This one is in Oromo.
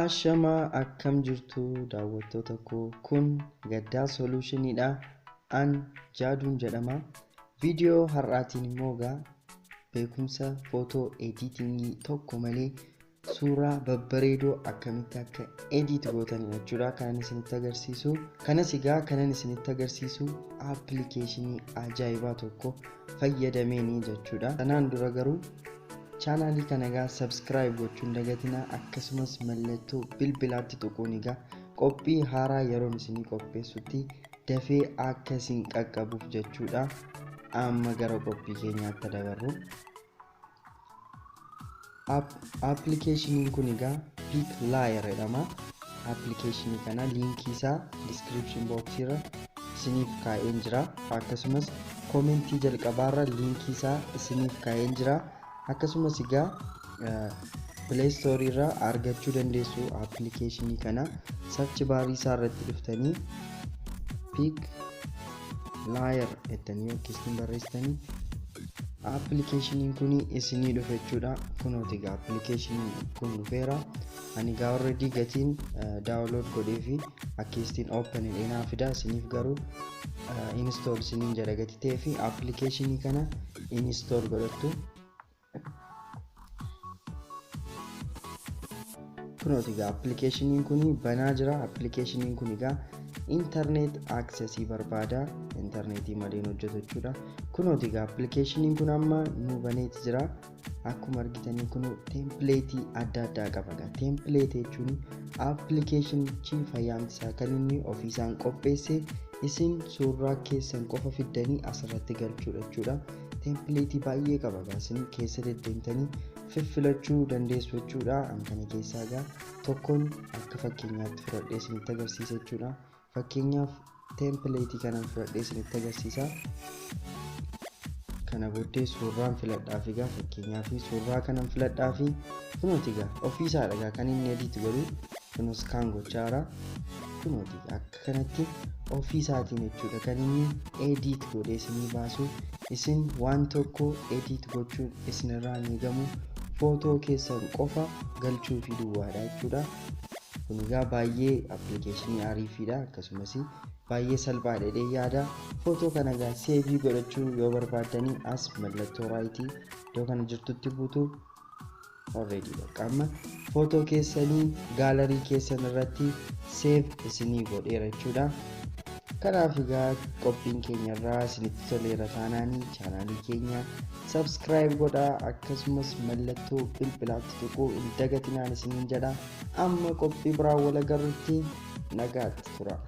Ashama akkam jirtu daawwattoota koo, kun Gaddaa Solutionidha. An Jaaduun jedhama. Viidiyoo har'aatiin immoo beekumsa footoo editingii tokko malee suuraa babbareedoo akkamitti akka edit gootan jechuudha kanan isinitti agarsiisu. Kanas kanan isinitti agarsiisu appilikeeshinii ajaa'ibaa tokko fayyadameeni jechuudha. Sanaan dura garuu chaanaalii kana subscribe gochuun dagatina, akkasumas mallattoo bilbilaatti tuquun qophii haaraa yeroon isinii qopheessutti dafee akka isin qaqqabuuf jechuudha. Amma gara qophii keenyaatti dabarru. Appilikeeshiniin kun PicLiar jedhama. Appilikeeshinii kana liinkii isaa description box irra isiniif kaa'een jira. Akkasumas komentii jalqabaarra liinkii isaa isiniif kaa'een jira. Akkasumas Play Store irraa argachuu dandeessu appilikeeshinii kana. Search bar isaa irratti dhuftanii PicLiar jettanii yookiin barreessitanii appilikeeshiniin kun isinii dhufa jechuudha. Kunooti appilikeeshiniin kun dhufeera. Ani already gatiin download godhee fi akkasiin open jedheenaa fida. Isiniif garuu install isiniin jedha gatii ta'ee fi appilikeeshinii kana install godhattu. Kunooti appilikeeshiniin kun banaa jira. Appilikeeshiniin kun internet access barbaada. Internetii malee hojjetu jechuudha. Kunooti appilikeeshiniin kun amma nu baneeti jira. Akkuma argitanii kun template adda addaa qaba. Template jechuun appilikeeshinichi fayyamtisaa kan inni ofiisaan qopheesse isin suuraa keessan qofa fiddanii asirratti galchuudha jechuudha. Template baay'ee qaba. Isin keessa deddeemtanii filachuu dandeessu jechuudha. Kana keessaa tokkoon akka fakkeenyaatti fudhadhee isinitti agarsiisa jechuudha. Fakkeenyaaf template kana fudhadhee isinitti agarsiisa. Kana booddee suuraan filadhaa fi fakkeenyaaf suuraa kanan filadhaa fi kunooti ofiisaadha kan inni edit godhu. Kunis kan gochaara. Kunooti akka kanatti ofiisaatiin jechuudha kan inni edit godhee isinii baasu. Isin waan tokko edit gochuun isinirraa ni gamu. Footoo keessan qofa galchuu fi duwwaadha jechuudha. Kun baay'ee appilikeeshinii ariifiidha. Akkasumas baay'ee salphaadha jedhee yaada. Footoo kana save godhachuu yoo barbaadanii as mallattoo raayitii iddoo kana jirtutti buutu already amma footoo keessanii gaalarii keessan irratti save isinii godheera jechuudha. Kanaaf qophiin keenya irraa isinitti toleera taanaanii chaanaalii keenya subscribe godhaa, akkasumas mallattoo bilbilaatti tuquu hin dagatinaan isiniin jedha. Amma qophii biraa wal agarrutti nagaatti tura.